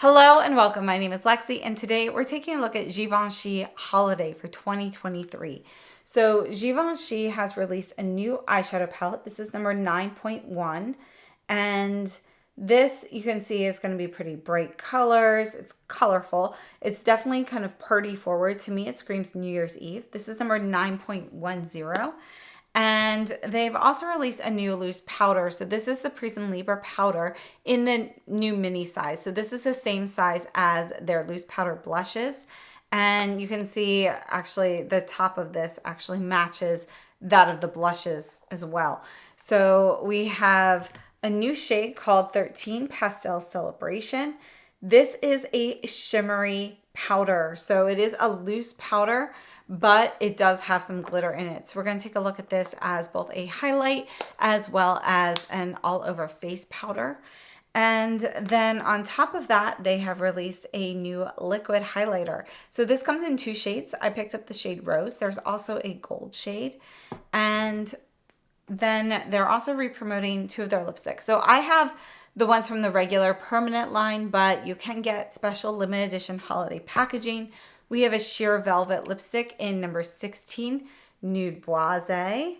Hello and welcome. My name is Lexi, and today we're taking a look at Givenchy Holiday for 2023. So Givenchy has released a new eyeshadow palette. This is number 9.1, and this you can see is going to be pretty bright colors. It's colorful. It's definitely kind of party forward. To me, it screams New Year's Eve. This is number 9.10. And they've also released a new loose powder. So this is the Prisme Libre powder in the new mini size. So this is the same size as their loose powder blushes. And you can see actually the top of this actually matches that of the blushes as well. So we have a new shade called 13 Pastel Celebration. This is a shimmery powder. So it is a loose powder, but it does have some glitter in it. So we're going to take a look at this as both a highlight as well as an all over face powder. And then on top of that, they have released a new liquid highlighter. So this comes in two shades. I picked up the shade Rose. There's also a gold shade. And then they're also re-promoting two of their lipsticks. So I have the ones from the regular permanent line, but you can get special limited edition holiday packaging. We have a sheer velvet lipstick in number 16, Nude Boise.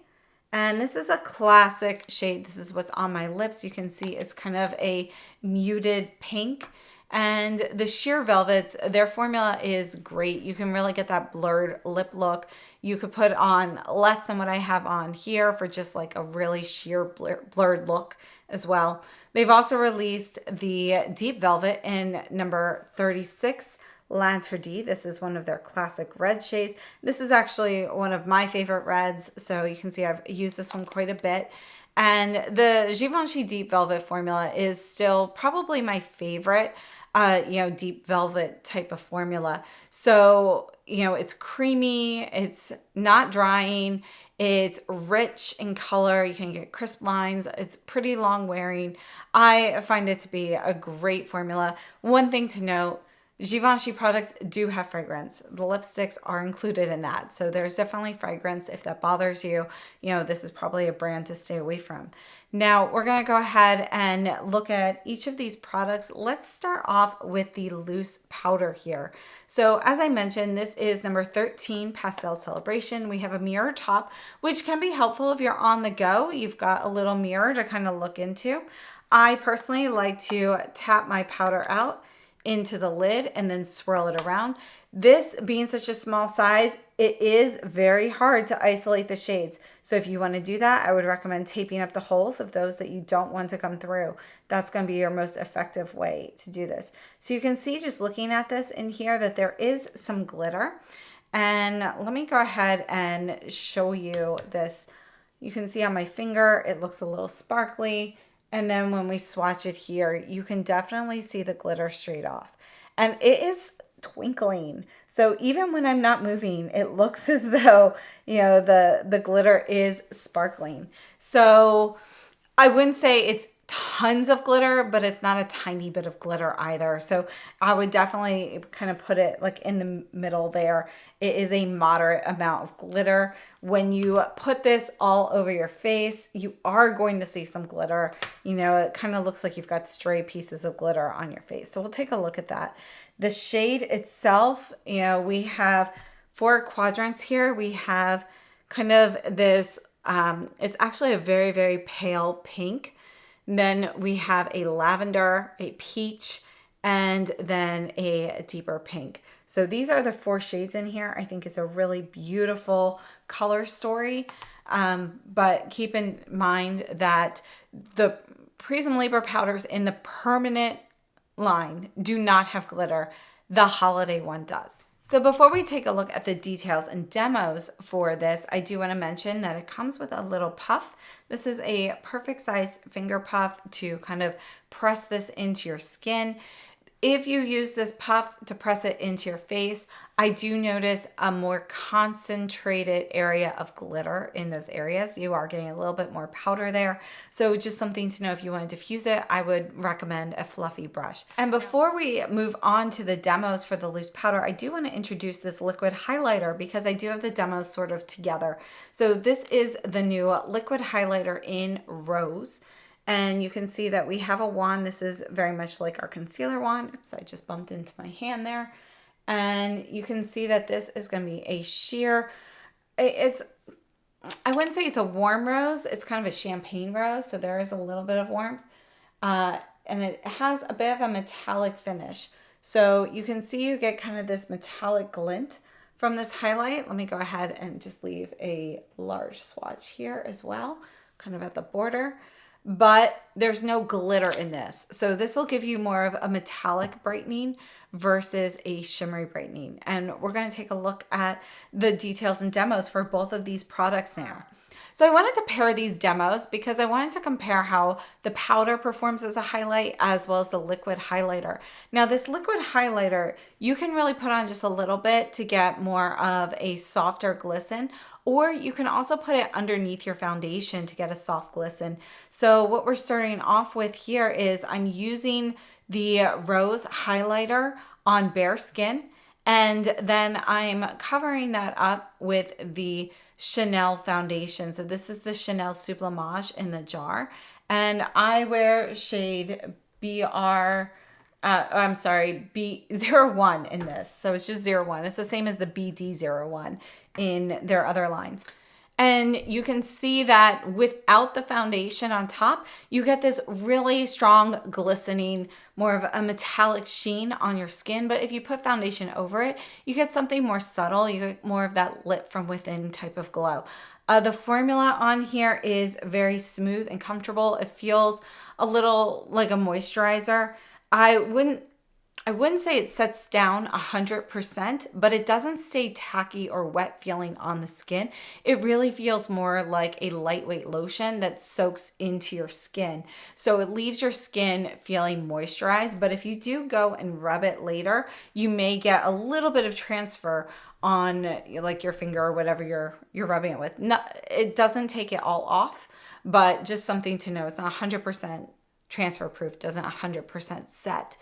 And this is a classic shade. This is what's on my lips. You can see it's kind of a muted pink. And the sheer velvets, their formula is great. You can really get that blurred lip look. You could put on less than what I have on here for just like a really sheer blurred look as well. They've also released the deep velvet in number 36, L'Interdit. This is one of their classic red shades. This is actually one of my favorite reds, so you can see I've used this one quite a bit. And the Givenchy Deep Velvet formula is still probably my favorite, deep velvet type of formula. So, it's creamy, it's not drying, it's rich in color. You can get crisp lines. It's pretty long wearing. I find it to be a great formula. One thing to note, Givenchy products do have fragrance. The lipsticks are included in that. So there's definitely fragrance. If that bothers you, this is probably a brand to stay away from. Now we're going to go ahead and look at each of these products. Let's start off with the loose powder here. So as I mentioned, this is number 13, Pastel Celebration. We have a mirror top, which can be helpful if you're on the go. You've got a little mirror to kind of look into. I personally like to tap my powder out into the lid and then swirl it around. This being such a small size, it is very hard to isolate the shades. So if you want to do that, I would recommend taping up the holes of those that you don't want to come through. That's going to be your most effective way to do this. So you can see just looking at this in here that there is some glitter. And let me go ahead and show you this. You can see on my finger, it looks a little sparkly. And then when we swatch it here, you can definitely see the glitter straight off. And it is twinkling. So even when I'm not moving, it looks as though, the glitter is sparkling. So I wouldn't say it's tons of glitter, but it's not a tiny bit of glitter either. So I would definitely kind of put it like in the middle there. It is a moderate amount of glitter. When you put this all over your face, you are going to see some glitter. It kind of looks like you've got stray pieces of glitter on your face. So we'll take a look at that. The shade itself, we have 4 quadrants here. We have kind of this, it's actually a very, very pale pink. Then we have a lavender, a peach, and then a deeper pink. So these are the 4 shades in here. I think it's a really beautiful color story. But keep in mind that the Prisme Libre powders in the permanent line do not have glitter. The holiday one does. So before we take a look at the details and demos for this, I do want to mention that it comes with a little puff. This is a perfect size finger puff to kind of press this into your skin. If you use this puff to press it into your face, I do notice a more concentrated area of glitter in those areas. You are getting a little bit more powder there. So just something to know if you want to diffuse it, I would recommend a fluffy brush. And before we move on to the demos for the loose powder, I do want to introduce this liquid highlighter because I do have the demos sort of together. So this is the new liquid highlighter in Rose. And you can see that we have a wand. This is very much like our concealer wand. Oops, I just bumped into my hand there. And you can see that this is going to be a sheer. I wouldn't say it's a warm rose. It's kind of a champagne rose. So there is a little bit of warmth. And it has a bit of a metallic finish. So you can see you get kind of this metallic glint from this highlight. Let me go ahead and just leave a large swatch here as well, kind of at the border. But there's no glitter in this. So this will give you more of a metallic brightening versus a shimmery brightening. And we're going to take a look at the details and demos for both of these products now. So I wanted to pair these demos because I wanted to compare how the powder performs as a highlight as well as the liquid highlighter. Now this liquid highlighter, you can really put on just a little bit to get more of a softer glisten, or you can also put it underneath your foundation to get a soft glisten. So what we're starting off with here is I'm using the rose highlighter on bare skin, and then I'm covering that up with the Chanel foundation. So this is the Chanel Sublimage in the jar, and I wear shade B01 in this. So it's just 01. It's the same as the BD01 in their other lines. And you can see that without the foundation on top, you get this really strong glistening, more of a metallic sheen on your skin. But if you put foundation over it, you get something more subtle. You get more of that lit from within type of glow. The formula on here is very smooth and comfortable. It feels a little like a moisturizer. I wouldn't say it sets down 100%, but it doesn't stay tacky or wet feeling on the skin. It really feels more like a lightweight lotion that soaks into your skin. So it leaves your skin feeling moisturized, but if you do go and rub it later, you may get a little bit of transfer on like your finger or whatever you're rubbing it with. No, it doesn't take it all off, but just something to know. It's not 100% transfer proof, doesn't 100% set.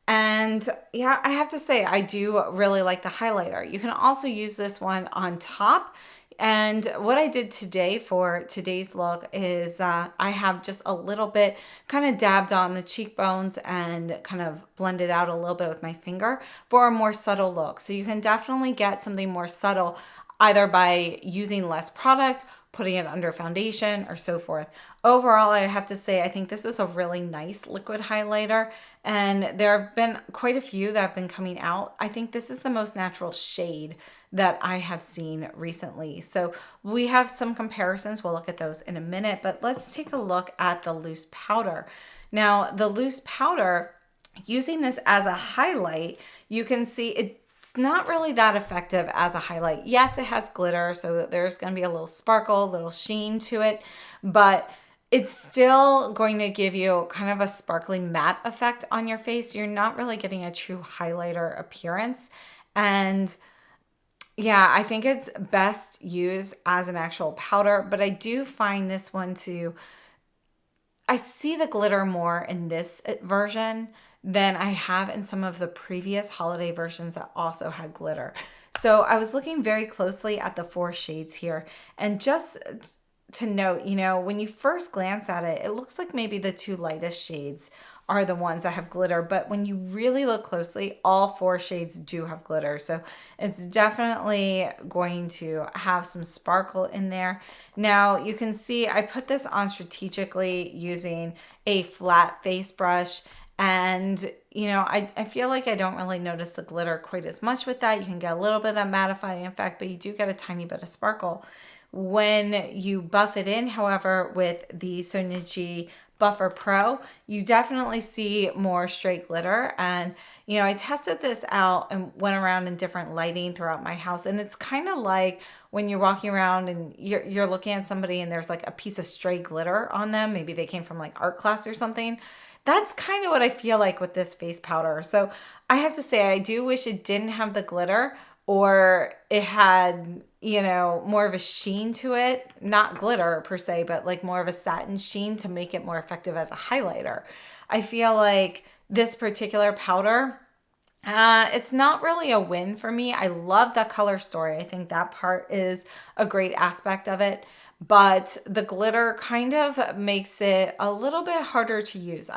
And yeah, I have to say, I do really like the highlighter. You can also use this one on top. And what I did today for today's look is I have just a little bit kind of dabbed on the cheekbones and kind of blended out a little bit with my finger for a more subtle look. So you can definitely get something more subtle either by using less product, putting it under foundation, or so forth. Overall, I have to say, I think this is a really nice liquid highlighter, and there have been quite a few that have been coming out. I think this is the most natural shade that I have seen recently. So we have some comparisons. We'll look at those in a minute, but let's take a look at the loose powder. Now, the loose powder, using this as a highlight, you can see it's not really that effective as a highlight. Yes, it has glitter, so there's going to be a little sparkle, a little sheen to it, but it's still going to give you kind of a sparkly matte effect on your face. You're not really getting a true highlighter appearance. And yeah, I think it's best used as an actual powder, but I do find this one I see the glitter more in this version than I have in some of the previous holiday versions that also had glitter. So I was looking very closely at the 4 shades here, and just to note, when you first glance at it, it looks like maybe the 2 lightest shades are the ones that have glitter, but when you really look closely, all 4 shades do have glitter. So it's definitely going to have some sparkle in there. Now you can see I put this on strategically using a flat face brush. And, I feel like I don't really notice the glitter quite as much with that. You can get a little bit of that mattifying effect, but you do get a tiny bit of sparkle. When you buff it in, however, with the Sonichi Buffer Pro, you definitely see more straight glitter. And, I tested this out and went around in different lighting throughout my house. And it's kind of like when you're walking around and you're looking at somebody and there's like a piece of stray glitter on them. Maybe they came from like art class or something. That's kind of what I feel like with this face powder. So I have to say, I do wish it didn't have the glitter, or it had, more of a sheen to it. Not glitter per se, but like more of a satin sheen to make it more effective as a highlighter. I feel like this particular powder, it's not really a win for me. I love the color story. I think that part is a great aspect of it. but the glitter kind of makes it a little bit harder to use.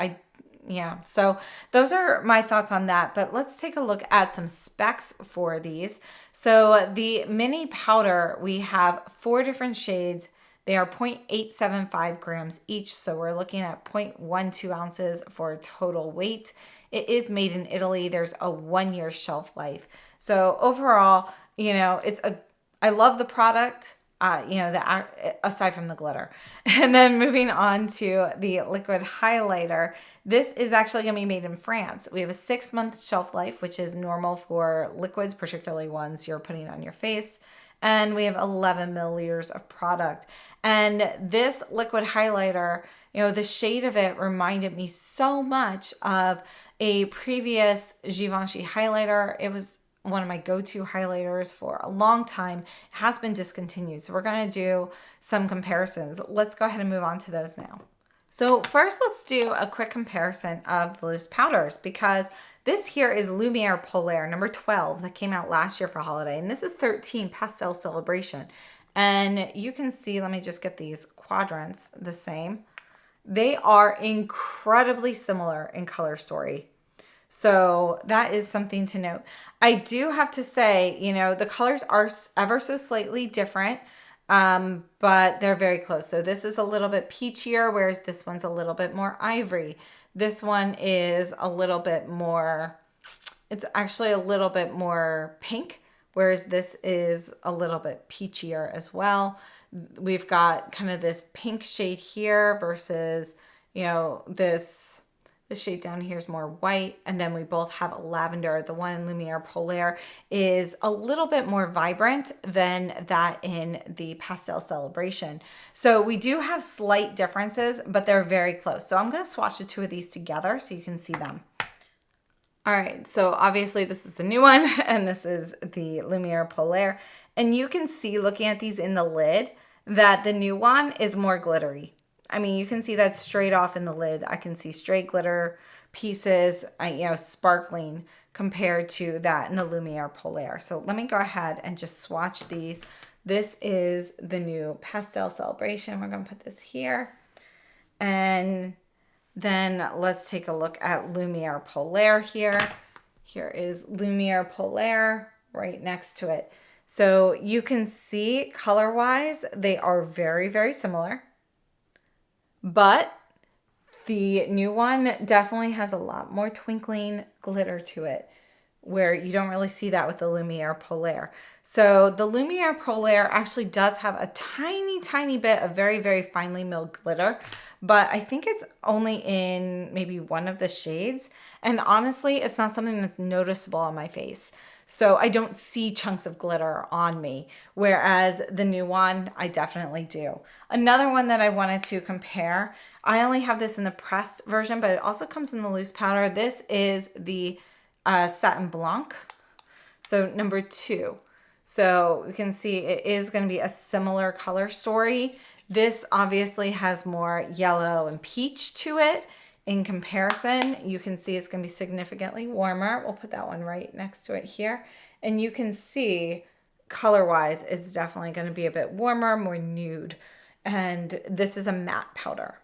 Yeah, so those are my thoughts on that, but let's take a look at some specs for these. So the mini powder, we have 4 different shades. They are 0.875 grams each, so we're looking at 0.12 ounces for total weight. It is made in Italy. There's a 1-year shelf life. So overall, I love the product. Aside from the glitter. And then moving on to the liquid highlighter, this is actually going to be made in France. We have a 6-month shelf life, which is normal for liquids, particularly ones you're putting on your face. And we have 11 milliliters of product. And this liquid highlighter, the shade of it reminded me so much of a previous Givenchy highlighter. It was one of my go-to highlighters for a long time. It has been discontinued. So we're going to do some comparisons. Let's go ahead and move on to those now. So first, let's do a quick comparison of the loose powders, because this here is Lumiere Polaire number 12 that came out last year for holiday. And this is 13 Pastel Celebration. And you can see, let me just get these quadrants the same. They are incredibly similar in color story. So that is something to note. I do have to say, the colors are ever so slightly different, but they're very close. So this is a little bit peachier, whereas this one's a little bit more ivory. This one is a little bit more, it's actually a little bit more pink, whereas this is a little bit peachier as well. We've got kind of this pink shade here versus, this shade down here is more white, and then we both have lavender. The one in Lumiere Polaire is a little bit more vibrant than that in the Pastel Celebration. So we do have slight differences, but they're very close. So I'm going to swatch the two of these together so you can see them. All right, so obviously this is the new one, and this is the Lumiere Polaire. And you can see, looking at these in the lid, that the new one is more glittery. I mean, you can see that straight off in the lid. I can see straight glitter pieces, sparkling compared to that in the Lumiere Polaire. So let me go ahead and just swatch these. This is the new Pastel Celebration. We're going to put this here. And then let's take a look at Lumiere Polaire here. Here is Lumiere Polaire right next to it. So you can see color-wise, they are very, very similar. But the new one definitely has a lot more twinkling glitter to it, where you don't really see that with the Lumiere Polaire. So the Lumiere Polaire actually does have a tiny, tiny bit of very, very finely milled glitter, but I think it's only in maybe one of the shades. And honestly, it's not something that's noticeable on my face. So I don't see chunks of glitter on me, whereas the new one, I definitely do. Another one that I wanted to compare, I only have this in the pressed version, but it also comes in the loose powder. This is the Satin Blanc, so number 2. So you can see it is going to be a similar color story. This obviously has more yellow and peach to it. In comparison, you can see it's going to be significantly warmer. We'll put that one right next to it here. And you can see color-wise, it's definitely going to be a bit warmer, more nude. And this is a matte powder.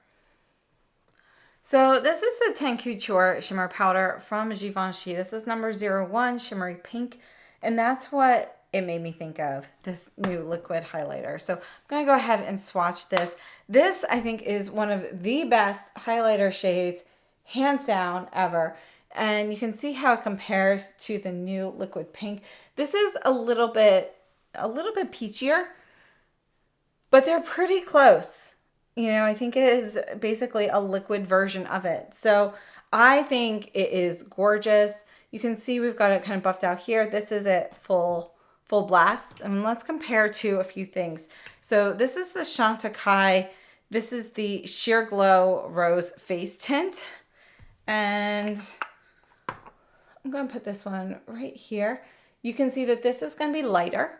So this is the Teint Couture Shimmer Powder from Givenchy. This is number 01, Shimmery Pink. And that's what it made me think of, this new liquid highlighter. So I'm going to go ahead and swatch this. This, I think, is one of the best highlighter shades, hands down, ever. And you can see how it compares to the new liquid pink. This is a little bit peachier, but they're pretty close. I think it is basically a liquid version of it. So I think it is gorgeous. You can see we've got it kind of buffed out here. This is it full blast. And let's compare to a few things. So this is the Chantecaille. This is the Sheer Glow Rose Face Tint. And I'm going to put this one right here. You can see that this is going to be lighter.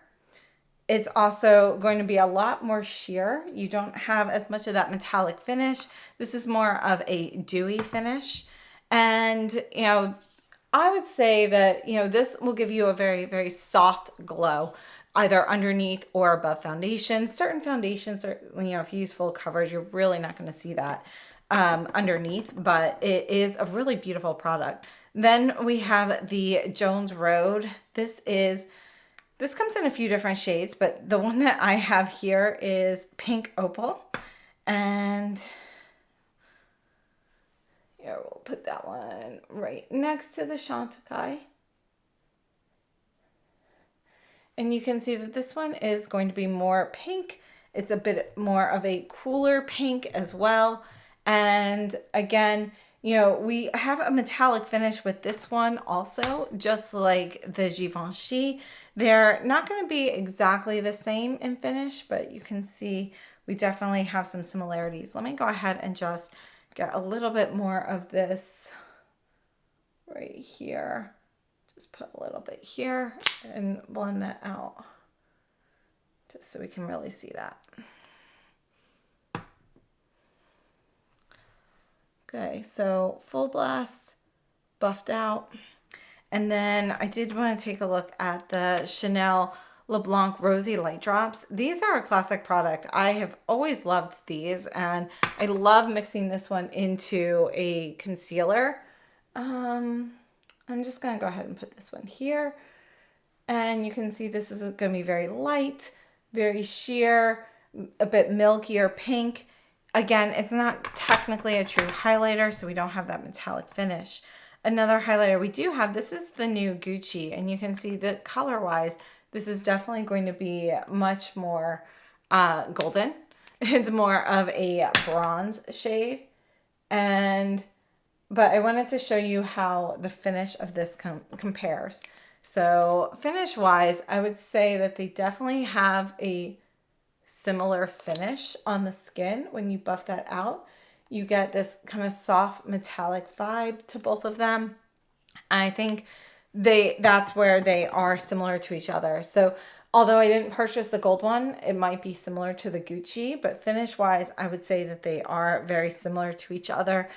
It's also going to be a lot more sheer. You don't have as much of that metallic finish. This is more of a dewy finish. And, I would say that, this will give you a very, very soft glow. either underneath or above foundation. Certain foundations are, you know, if you use full coverage, you're really not going to see that underneath, but it is a really beautiful product. Then we have the Jones Road. This comes in a few different shades, but the one that I have here is Pink Opal. And here, we'll put that one right next to the Chantecaille. And you can see that this one is going to be more pink. It's a bit more of a cooler pink as well. And again, you know, we have a metallic finish with this one also, just like the Givenchy. They're not going to be exactly the same in finish, but you can see we definitely have some similarities. Let me go ahead and just get a little bit more of this right here. Just put a little bit here and blend that out just so we can really see that. Okay, so full blast, buffed out. And then I did want to take a look at the Chanel LeBlanc Rosy Light Drops. These are a classic product. I have always loved these, and I love mixing this one into a concealer. I'm just going to go ahead and put this one here. And you can see this is going to be very light, very sheer, a bit milkier pink. Again, it's not technically a true highlighter, so we don't have that metallic finish. Another highlighter we do have, this is the new Gucci, and you can see that color-wise, this is definitely going to be much more golden. It's more of a bronze shade. But I wanted to show you how the finish of this compares. So finish-wise, I would say that they definitely have a similar finish on the skin. When you buff that out, you get this kind of soft metallic vibe to both of them. And I think that's where they are similar to each other. So although I didn't purchase the gold one, it might be similar to the Gucci, but finish-wise, I would say that they are very similar to each other.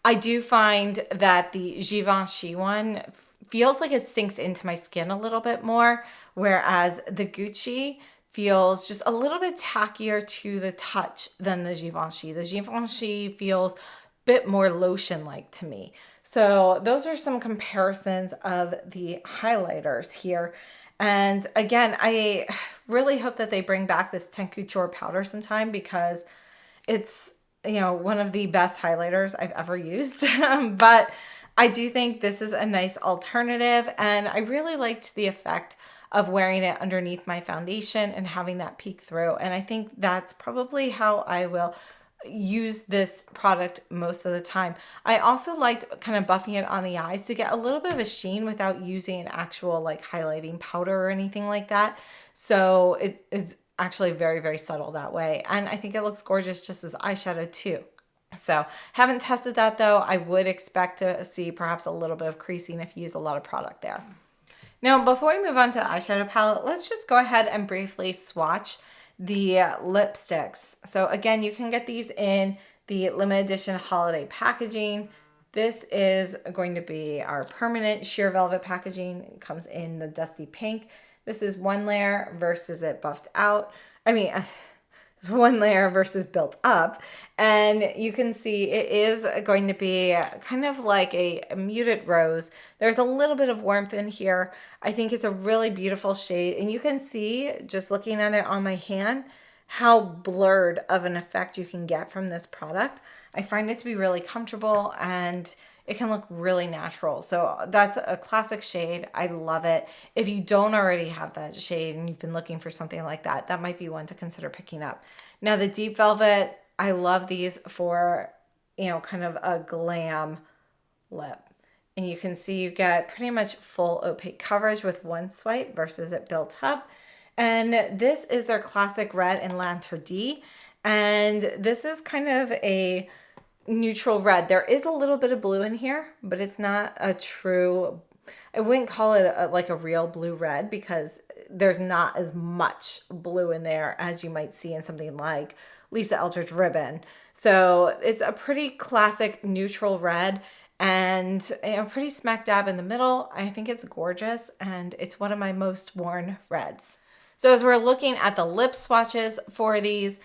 I do find that the Givenchy one feels like it sinks into my skin a little bit more, whereas the Gucci feels just a little bit tackier to the touch than the Givenchy. The Givenchy feels a bit more lotion-like to me. So those are some comparisons of the highlighters here. And again, I really hope that they bring back this Teint Couture powder sometime, because it's, you know, one of the best highlighters I've ever used. But I do think this is a nice alternative, and I really liked the effect of wearing it underneath my foundation and having that peek through. And I think that's probably how I will use this product most of the time. I also liked kind of buffing it on the eyes to get a little bit of a sheen without using an actual like highlighting powder or anything like that. So it's actually very, very subtle that way. And I think it looks gorgeous just as eyeshadow too. So haven't tested that though. I would expect to see perhaps a little bit of creasing if you use a lot of product there. Now, before we move on to the eyeshadow palette, let's just go ahead and briefly swatch the lipsticks. So again, you can get these in the limited edition holiday packaging. This is going to be our permanent sheer velvet packaging. It comes in the dusty pink. This is one layer versus it buffed out. It's one layer versus built up. And you can see it is going to be kind of like a muted rose. There's a little bit of warmth in here. I think it's a really beautiful shade. And you can see, just looking at it on my hand, how blurred of an effect you can get from this product. I find it to be really comfortable, and it can look really natural. So that's a classic shade. I love it. If you don't already have that shade and you've been looking for something like that, that might be one to consider picking up. Now the Deep Velvet, I love these for, you know, kind of a glam lip. And you can see you get pretty much full opaque coverage with one swipe versus it built up. And this is our classic red in L'Interdit. And this is kind of a neutral red. There is a little bit of blue in here, but it's not a true, I wouldn't call it like a real blue red, because there's not as much blue in there as you might see in something like Lisa Eldridge Ribbon. So it's a pretty classic neutral red, and pretty smack dab in the middle. I think it's gorgeous, and it's one of my most worn reds. So as we're looking at the lip swatches for these,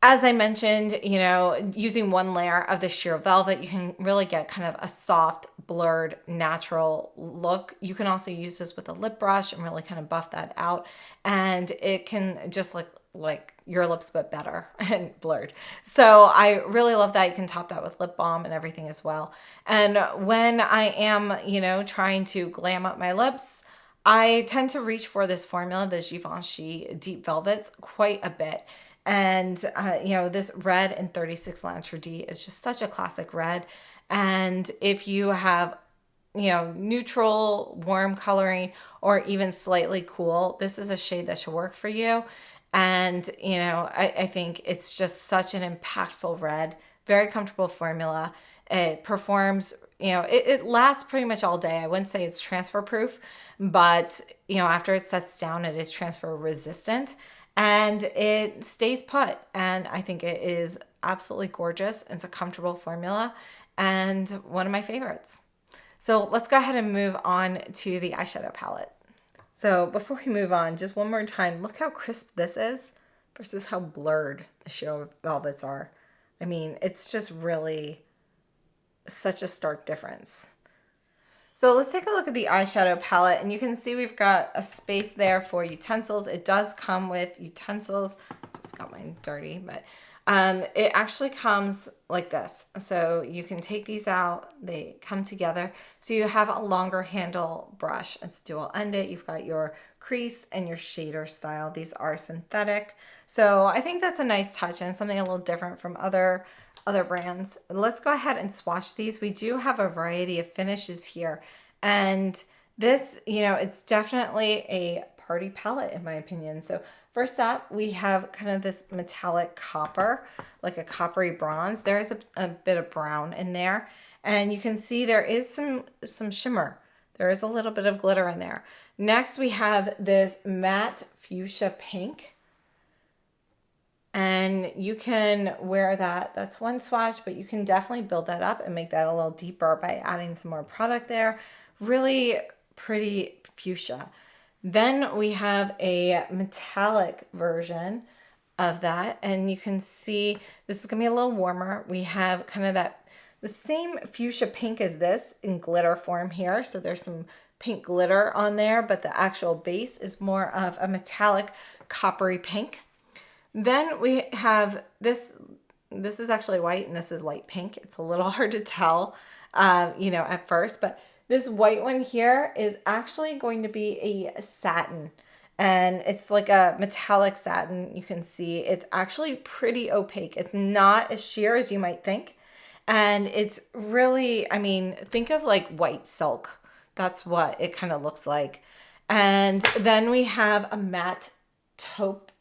as I mentioned, you know, using one layer of the sheer velvet, you can really get kind of a soft, blurred, natural look. You can also use this with a lip brush and really kind of buff that out. And it can just look like your lips, but better and blurred. So I really love that. You can top that with lip balm and everything as well. And when I am, you know, trying to glam up my lips, I tend to reach for this formula, the Givenchy Deep Velvets, quite a bit. And, you know, this red in 36 Lancer D is just such a classic red. And if you have, you know, neutral, warm coloring, or even slightly cool, this is a shade that should work for you. And, you know, I think it's just such an impactful red, very comfortable formula. It performs, you know, it lasts pretty much all day. I wouldn't say it's transfer proof, but, you know, after it sets down, it is transfer resistant. And it stays put. And I think it is absolutely gorgeous. It's a comfortable formula and one of my favorites. So let's go ahead and move on to the eyeshadow palette. So before we move on, just one more time, look how crisp this is versus how blurred the sheer velvets are. I mean, it's just really such a stark difference. So let's take a look at the eyeshadow palette, and you can see we've got a space there for utensils. It does come with utensils. Just got mine dirty, but it actually comes like this. So you can take these out, they come together. So you have a longer handle brush. It's dual-ended. You've got your crease and your shader style. These are synthetic. So I think that's a nice touch and something a little different from other brands. Let's go ahead and swatch these. We do have a variety of finishes here. And this, you know, it's definitely a party palette in my opinion. So first up, we have kind of this metallic copper, like a coppery bronze. There's a bit of brown in there. And you can see there is some shimmer. There is a little bit of glitter in there. Next, we have this matte fuchsia pink. And you can wear that. That's one swatch, but you can definitely build that up and make that a little deeper by adding some more product there. Really pretty fuchsia. Then we have a metallic version of that. And you can see this is gonna be a little warmer. We have kind of the same fuchsia pink as this in glitter form here. So there's some pink glitter on there, but the actual base is more of a metallic coppery pink. Then we have this is actually white and this is light pink. It's a little hard to tell, you know, at first, but this white one here is actually going to be a satin, and it's like a metallic satin. You can see it's actually pretty opaque. It's not as sheer as you might think. And it's really, I mean, think of like white silk. That's what it kind of looks like. And then we have a matte taupe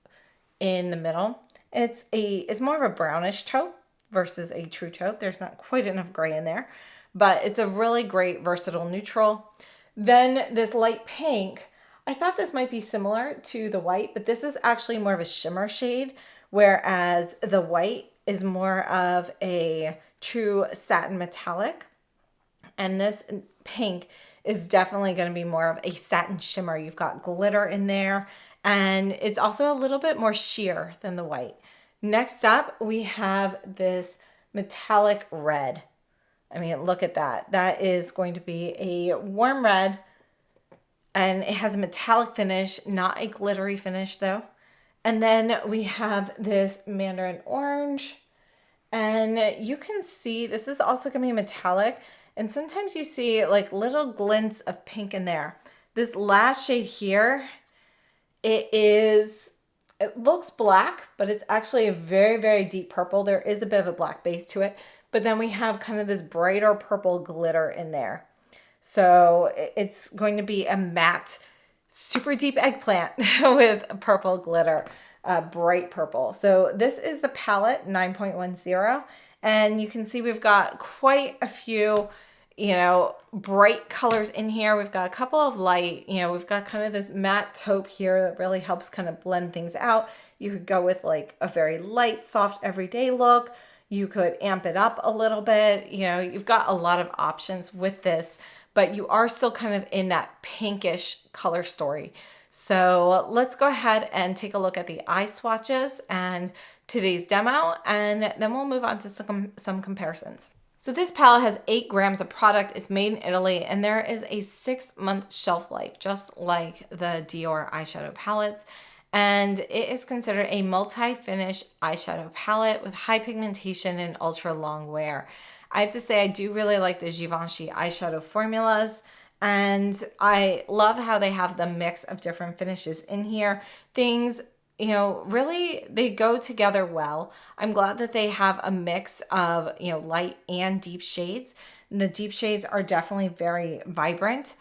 in the middle. It's more of a brownish taupe versus a true taupe. There's not quite enough gray in there, but it's a really great versatile neutral. Then this light pink, I thought this might be similar to the white, but this is actually more of a shimmer shade, whereas the white is more of a true satin metallic. And this pink is definitely going to be more of a satin shimmer. You've got glitter in there. And it's also a little bit more sheer than the white. Next up, we have this metallic red. I mean, look at that. That is going to be a warm red. And it has a metallic finish, not a glittery finish though. And then we have this mandarin orange. And you can see this is also going to be metallic. And sometimes you see like little glints of pink in there. This last shade here, it looks black, but it's actually a very, very deep purple. There is a bit of a black base to it, but then we have kind of this brighter purple glitter in there. So it's going to be a matte, super deep eggplant with purple glitter, bright purple. So this is the palette 9.10. And you can see we've got quite a few, you know, bright colors in here. We've got a couple of light, you know, we've got kind of this matte taupe here that really helps kind of blend things out. You could go with like a very light, soft, everyday look. You could amp it up a little bit. You know, you've got a lot of options with this, but you are still kind of in that pinkish color story. So let's go ahead and take a look at the eye swatches and today's demo, and then we'll move on to some comparisons. So this palette has 8 grams of product. It's made in Italy, and there is a 6-month shelf life, just like the Dior eyeshadow palettes. And it is considered a multi-finish eyeshadow palette with high pigmentation and ultra long wear. I have to say, I do really like the Givenchy eyeshadow formulas, and I love how they have the mix of different finishes in here. Things, you know, really they go together well. I'm glad that they have a mix of, you know, light and deep shades. The deep shades are definitely very vibrant,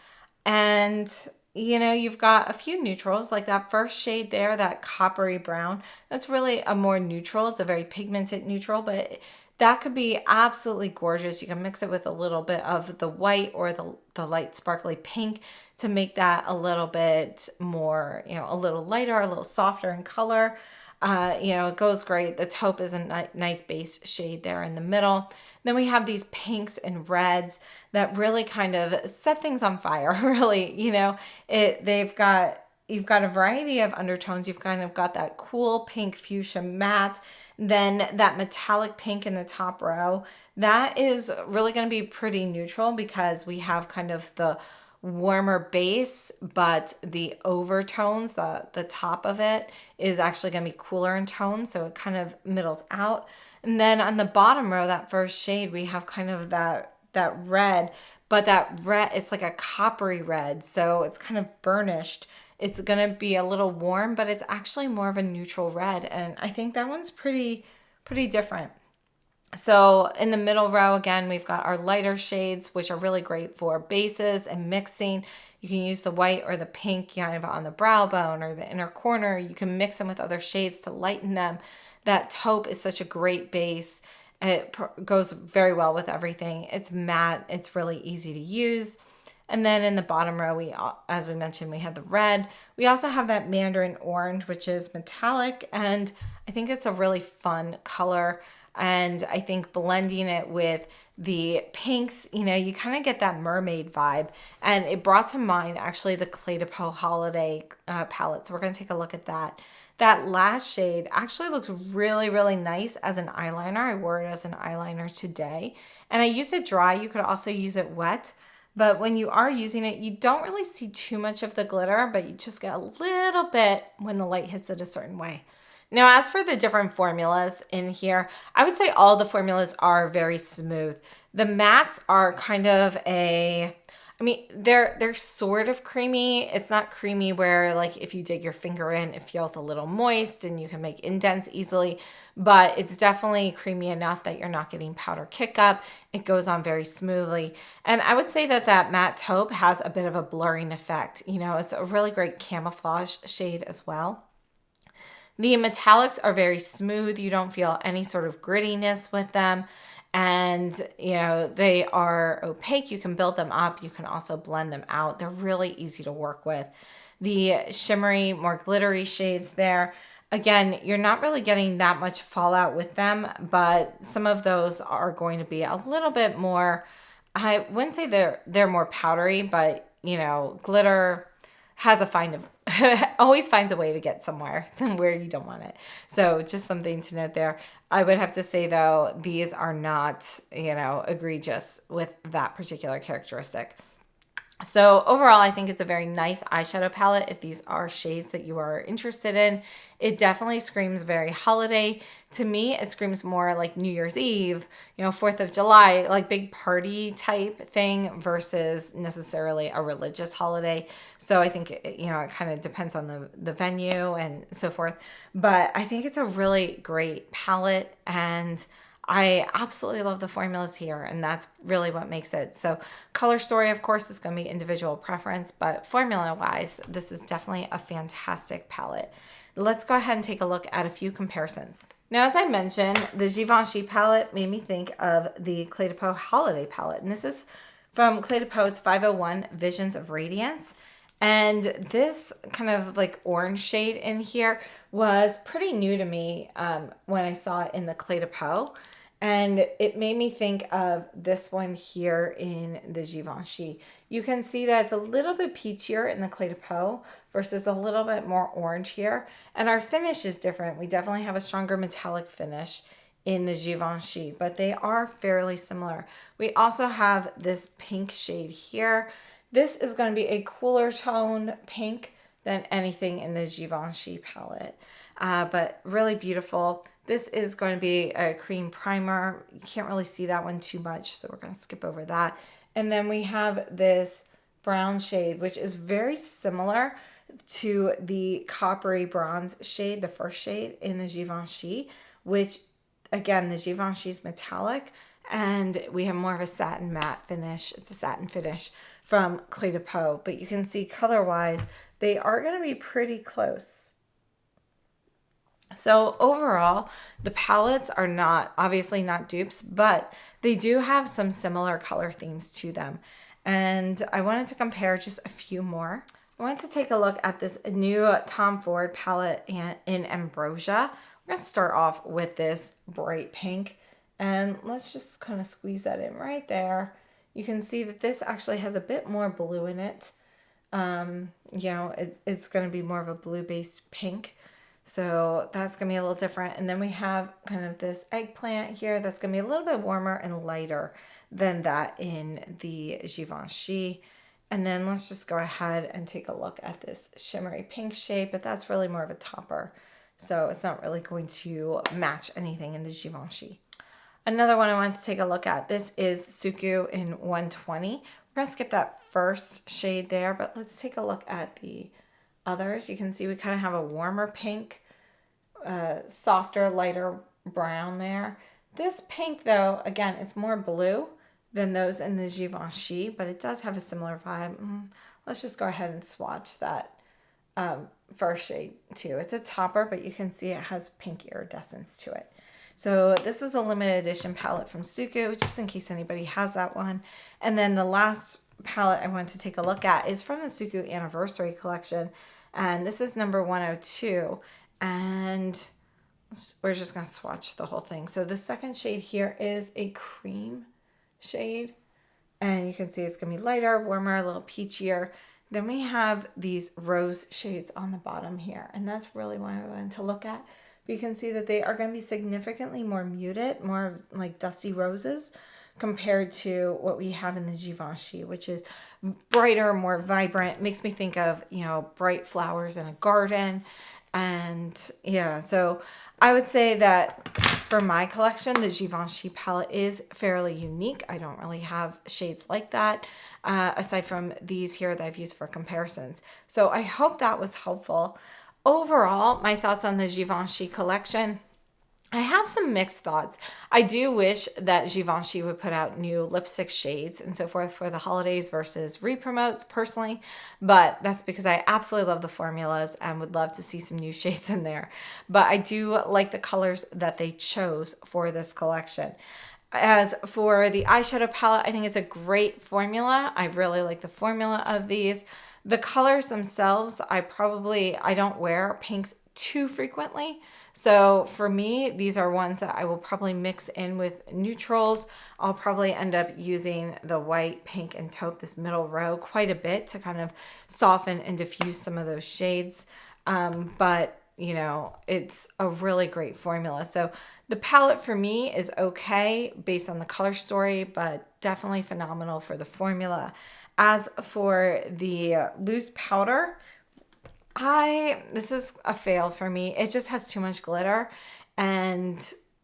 and you know, you've got a few neutrals, like that first shade there, that coppery brown. That's really a more neutral. It's a very pigmented neutral, but that could be absolutely gorgeous. You can mix it with a little bit of the white or the light sparkly pink to make that a little bit more, you know, a little lighter, a little softer in color. You know, it goes great. The taupe is a nice base shade there in the middle. Then we have these pinks and reds that really kind of set things on fire, really. You know, you've got a variety of undertones. You've kind of got that cool pink fuchsia matte, then that metallic pink in the top row. That is really going to be pretty neutral because we have kind of the warmer base, but the overtones, the top of it is actually going to be cooler in tone, so it kind of middles out. And then on the bottom row, that first shade, we have kind of that red, but that red, it's like a coppery red, so it's kind of burnished. It's going to be a little warm, but it's actually more of a neutral red, and I think that one's pretty different. So in the middle row, again, we've got our lighter shades, which are really great for bases and mixing. You can use the white or the pink kind of on the brow bone or the inner corner. You can mix them with other shades to lighten them. That taupe is such a great base. It goes very well with everything. It's matte. It's really easy to use. And then in the bottom row, as we mentioned, we have the red. We also have that mandarin orange, which is metallic, and I think it's a really fun color. And I think blending it with the pinks, you know, you kind of get that mermaid vibe. And it brought to mind actually the Cle de Peau holiday palette. So we're going to take a look at that. That last shade actually looks really, really nice as an eyeliner. I wore it as an eyeliner today. And I used it dry. You could also use it wet. But when you are using it, you don't really see too much of the glitter, but you just get a little bit when the light hits it a certain way. Now, as for the different formulas in here, I would say all the formulas are very smooth. The mattes are kind of they're sort of creamy. It's not creamy where like if you dig your finger in, it feels a little moist and you can make indents easily, but it's definitely creamy enough that you're not getting powder kick up. It goes on very smoothly. And I would say that matte taupe has a bit of a blurring effect. You know, it's a really great camouflage shade as well. The metallics are very smooth. You don't feel any sort of grittiness with them. And, you know, they are opaque. You can build them up. You can also blend them out. They're really easy to work with. The shimmery, more glittery shades there. Again, you're not really getting that much fallout with them, but some of those are going to be a little bit more, I wouldn't say they're more powdery, but, you know, glitter has always finds a way to get somewhere than where you don't want it. So just something to note there. I would have to say though, these are not, you know, egregious with that particular characteristic. So overall, I think it's a very nice eyeshadow palette if these are shades that you are interested in. It definitely screams very holiday. To me, it screams more like New Year's Eve, you know, 4th of July, like big party type thing versus necessarily a religious holiday. So I think, you know, it kind of depends on the venue and so forth. But I think it's a really great palette, and I absolutely love the formulas here, and that's really what makes it. So color story, of course, is going to be individual preference, but formula-wise, this is definitely a fantastic palette. Let's go ahead and take a look at a few comparisons. Now, as I mentioned, the Givenchy palette made me think of the Cle de Peau holiday palette, and this is from Cle de Peau's 501 Visions of Radiance. And this kind of like orange shade in here was pretty new to me when I saw it in the Cle de Peau. And it made me think of this one here in the Givenchy. You can see that it's a little bit peachier in the Cle de Peau versus a little bit more orange here. And our finish is different. We definitely have a stronger metallic finish in the Givenchy, but they are fairly similar. We also have this pink shade here. This is going to be a cooler tone pink than anything in the Givenchy palette, but really beautiful. This is going to be a cream primer. You can't really see that one too much, so we're going to skip over that. And then we have this brown shade, which is very similar to the coppery bronze shade, the first shade in the Givenchy, which again, the Givenchy is metallic, and we have more of a satin matte finish. It's a satin finish from Cle de Peau, but you can see color-wise, they are going to be pretty close. So overall, the palettes are obviously not dupes, but they do have some similar color themes to them. And I wanted to compare just a few more. I wanted to take a look at this new Tom Ford palette in Ambrosia. We're going to start off with this bright pink, and let's just kind of squeeze that in right there. You can see that this actually has a bit more blue in it. It's going to be more of a blue-based pink, so that's going to be a little different. And then we have kind of this eggplant here that's going to be a little bit warmer and lighter than that in the Givenchy. And then let's just go ahead and take a look at this shimmery pink shade, but that's really more of a topper. So it's not really going to match anything in the Givenchy. Another one I wanted to take a look at, this is Suku in 120. We're going to skip that first shade there, but let's take a look at the others. You can see we kind of have a warmer pink, softer, lighter brown there. This pink, though, again, it's more blue than those in the Givenchy, but it does have a similar vibe. Let's just go ahead and swatch that first shade too. It's a topper, but you can see it has pink iridescence to it. So this was a limited edition palette from Suku, just in case anybody has that one. And then the last palette I want to take a look at is from the Suku Anniversary Collection, and this is number 102. And we're just going to swatch the whole thing. So the second shade here is a cream shade, and you can see it's going to be lighter, warmer, a little peachier. Then we have these rose shades on the bottom here, and that's really what I wanted to look at. You can see that they are going to be significantly more muted, more like dusty roses compared to what we have in the Givenchy, which is brighter, more vibrant. Makes me think of, bright flowers in a garden. And yeah, so I would say that for my collection, the Givenchy palette is fairly unique. I don't really have shades like that, aside from these here that I've used for comparisons. So I hope that was helpful. Overall, my thoughts on the Givenchy collection, I have some mixed thoughts. I do wish that Givenchy would put out new lipstick shades and so forth for the holidays versus re-promotes personally, but that's because I absolutely love the formulas and would love to see some new shades in there. But I do like the colors that they chose for this collection. As for the eyeshadow palette, I think it's a great formula. I really like the formula of these. The colors themselves, I don't wear pinks too frequently. So for me, these are ones that I will probably mix in with neutrals. I'll probably end up using the white, pink, and taupe, this middle row, quite a bit to kind of soften and diffuse some of those shades. But it's a really great formula. So the palette for me is okay based on the color story, but definitely phenomenal for the formula. As for the loose powder, this is a fail for me. It just has too much glitter, and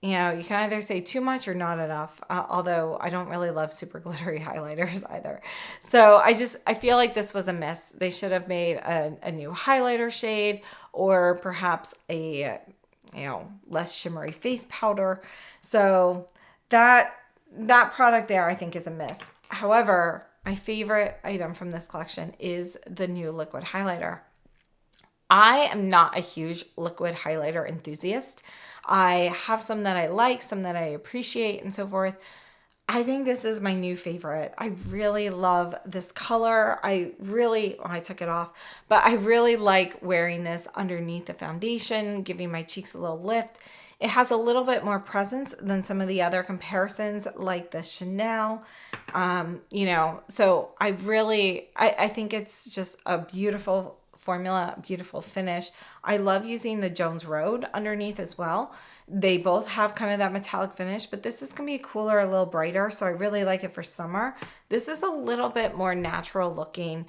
you can either say too much or not enough, although I don't really love super glittery highlighters either. So I feel like this was a miss. They should have made a new highlighter shade, or perhaps a less shimmery face powder. So that product there, I think, is a miss. However, my favorite item from this collection is the new liquid highlighter. I am not a huge liquid highlighter enthusiast. I have some that I like, some that I appreciate, and so forth. I think this is my new favorite. I really love this color. I took it off, but I really like wearing this underneath the foundation, giving my cheeks a little lift. It has a little bit more presence than some of the other comparisons like the Chanel. You know, so I think it's just a beautiful formula, beautiful finish. I love using the Jones Road underneath as well. They both have kind of that metallic finish, but this is going to be cooler, a little brighter. So I really like it for summer. This is a little bit more natural looking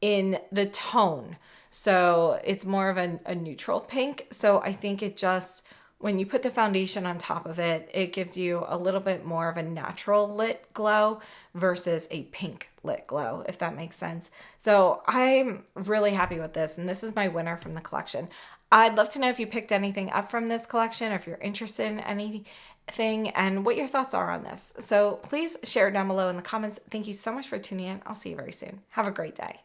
in the tone. So it's more of a neutral pink. So I think it just, when you put the foundation on top of it, it gives you a little bit more of a natural lit glow versus a pink lit glow, if that makes sense. So I'm really happy with this, and this is my winner from the collection. I'd love to know if you picked anything up from this collection, or if you're interested in anything, and what your thoughts are on this. So please share it down below in the comments. Thank you so much for tuning in. I'll see you very soon. Have a great day.